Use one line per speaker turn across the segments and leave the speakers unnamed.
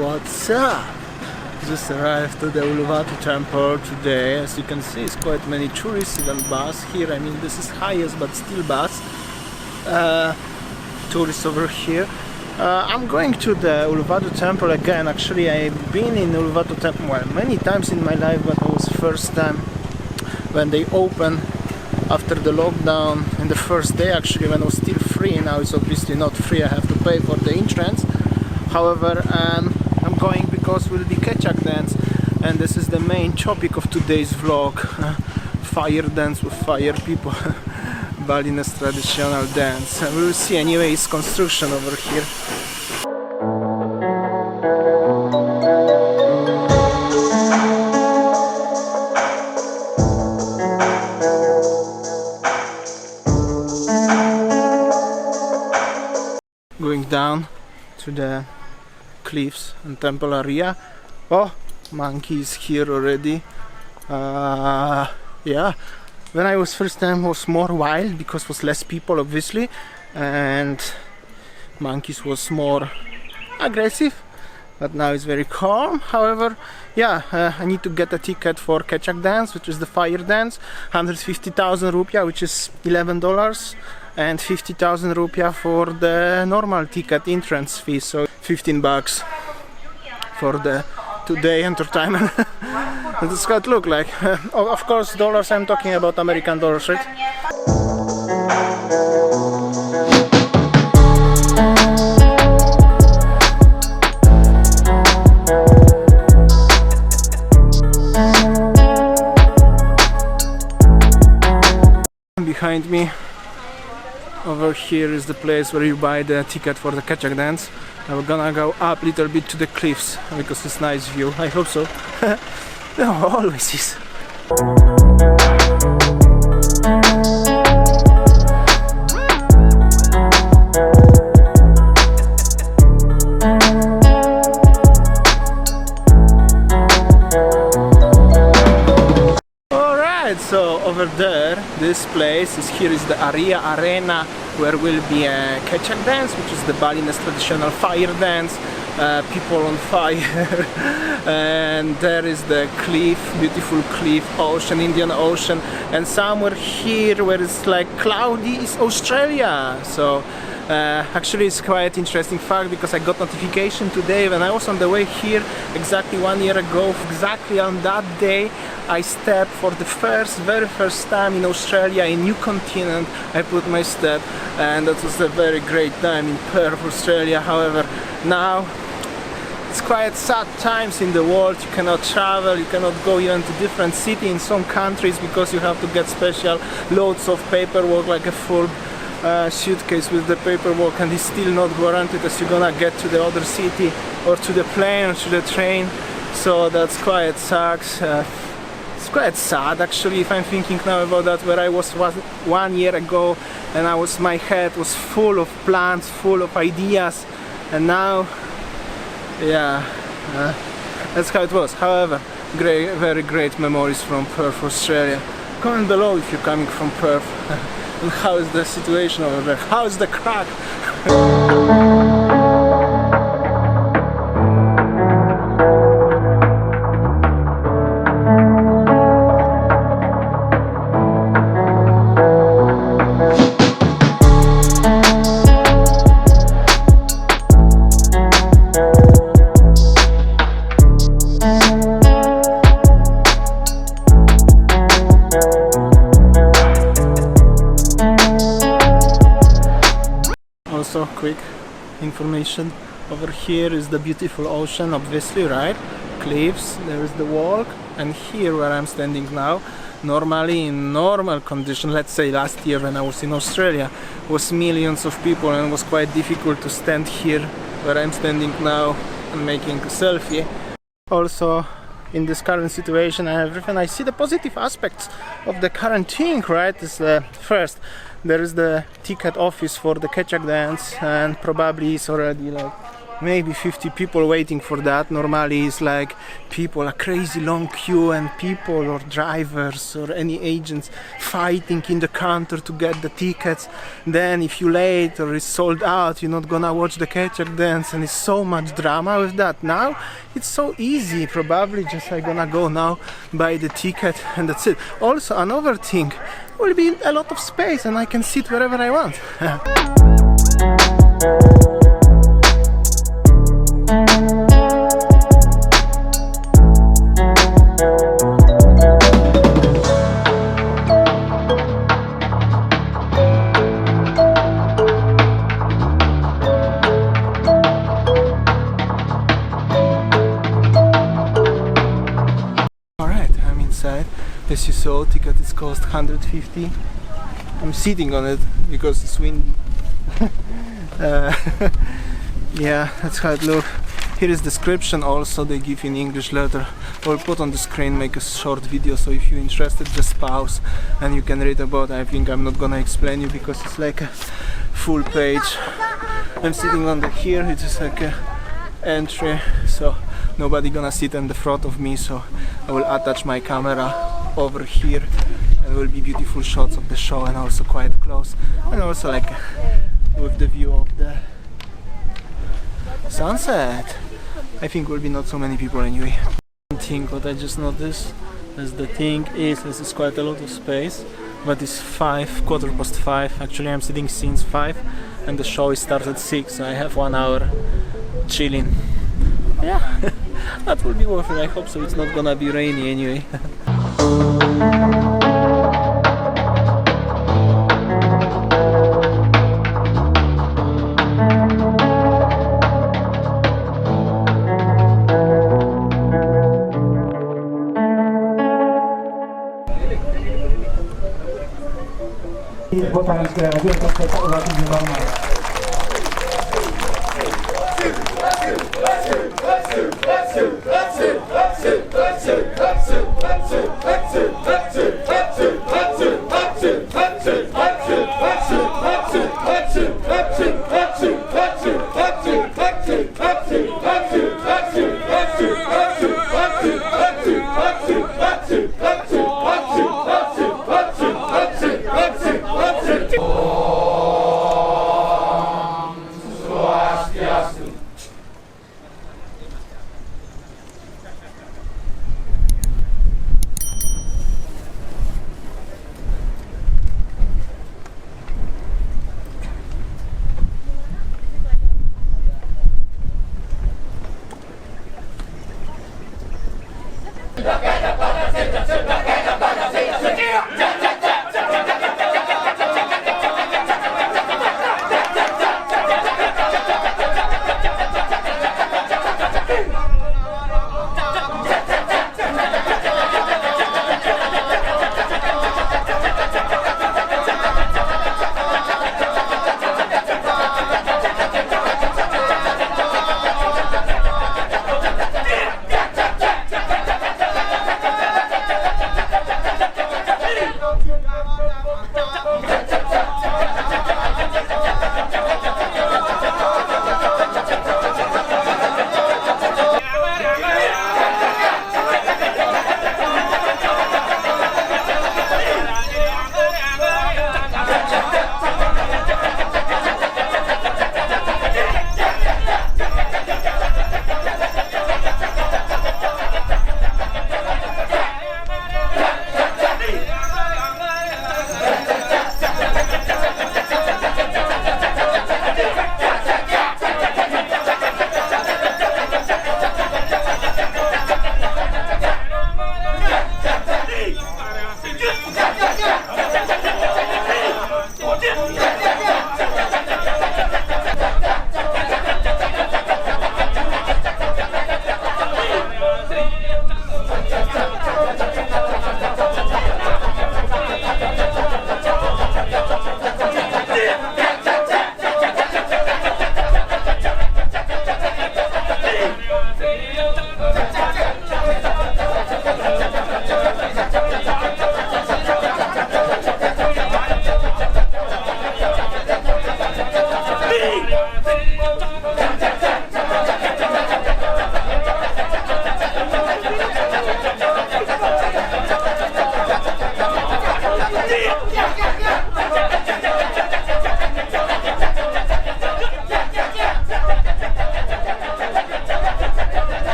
What's up? Just arrived to the Uluwatu temple today. As you can see, it's quite many tourists, even bus here. I mean, this is highest, but still bus. Tourists over here. I'm going to the Uluwatu temple again. Actually, I've been in Uluwatu temple many times in my life, but it was the first time when they opened after the lockdown. And the first day, actually, when it was still free. Now it's obviously not free. I have to pay for the entrance. However, I'm going because will be Kecak dance, and this is the main topic of today's vlog. Fire dance with fire people. Balinese traditional dance. We will see anyway its construction over here. Going down to the cliffs and temple area. Oh, monkeys here already. Yeah, when I was first time was more wild because was less people obviously, and monkeys was more aggressive, but now it's very calm. However, yeah, I need to get a ticket for Kecak dance, which is the fire dance. 150,000 rupiah, which is $11, and 50,000 rupiah for the normal ticket entrance fee, so 15 bucks for the today entertainment. That's what it look like. Of course, dollars, I'm talking about American dollars, right? Behind me over here is the place where you buy the ticket for the Kecak dance. I'm gonna go up a little bit to the cliffs because it's nice view. I hope so. No, always is. So over there, this place is here is the arena where will be a Kecak dance, which is the Balinese traditional fire dance, people on fire. And there is the cliff, beautiful cliff, ocean, Indian Ocean, and somewhere here where it's like cloudy is Australia. So actually it's quite interesting fact because I got notification today when I was on the way here exactly 1 year ago. Exactly on that day I stepped for the very first time in Australia, in new continent. I put my step, and that was a very great time in Perth, Australia. However, now it's quite sad times in the world. You cannot travel, you cannot go even to different city in some countries because you have to get special loads of paperwork, like a full suitcase with the paperwork, and it's still not guaranteed as you're gonna get to the other city or to the plane or to the train. So that's quite sucks. It's quite sad actually if I'm thinking now about that, where I was 1 year ago, and my head was full of plans, full of ideas, and now, yeah, that's how it was. However, very great memories from Perth, Australia. Comment below if you're coming from Perth. And how is the situation over there? How is the crack? Also, quick information, over here is the beautiful ocean, obviously, right? Cliffs, there is the walk, and here where I'm standing now, normally in normal condition, let's say last year when I was in Australia, was millions of people, and it was quite difficult to stand here where I'm standing now and making a selfie. Also, in this current situation and everything. I see the positive aspects of the current thing, right? Is first, there is the ticket office for the Kecak dance, and probably it's already like maybe 50 people waiting for that. Normally it's like people, a crazy long queue, and people or drivers or any agents fighting in the counter to get the tickets. Then if you late or it's sold out, you're not gonna watch the Kecak dance, and it's so much drama with that. Now it's so easy, probably just I'm gonna go now, buy the ticket, and that's it. Also another thing, will be a lot of space and I can sit wherever I want. Alright, I'm inside. As you saw, ticket is cost 150. I'm sitting on it because it's windy. Yeah, that's how it looks. Here is description also, they give in English letter. I'll put on the screen, make a short video, so if you're interested just pause and you can read about it. I think I'm not gonna explain you because it's like a full page. I'm sitting on the here, it is like a entry, so nobody gonna sit in the front of me, so I will attach my camera over here and will be beautiful shots of the show, and also quite close, and also like with the view of the sunset. I think will be not so many people anyway. One thing what I just noticed is the thing is this is quite a lot of space, but it's 5:15. Actually I'm sitting since 5 and the show is started at 6, so I have 1 hour chilling. Yeah, that will be worth it. I hope so. It's not gonna be rainy anyway.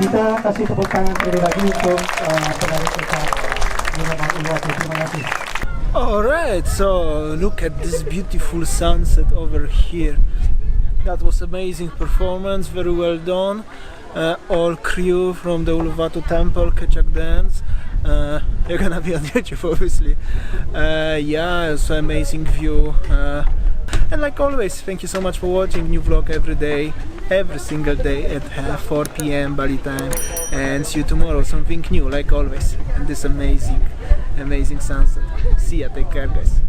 Kita kasih tepuk tangan sekali lagi untuk Bali Kecak di nama Uluwatu. Terima kasih.
Alright, so look at this beautiful sunset over here. That was amazing performance, very well done. All crew from the Uluwatu temple, Kecak dance. You're gonna be on YouTube obviously. Yeah, so amazing view. And like always, thank you so much for watching. New vlog every day, every single day at 4 p.m. Bali time. And see you tomorrow, something new like always. And this amazing sunset. See ya, take care guys.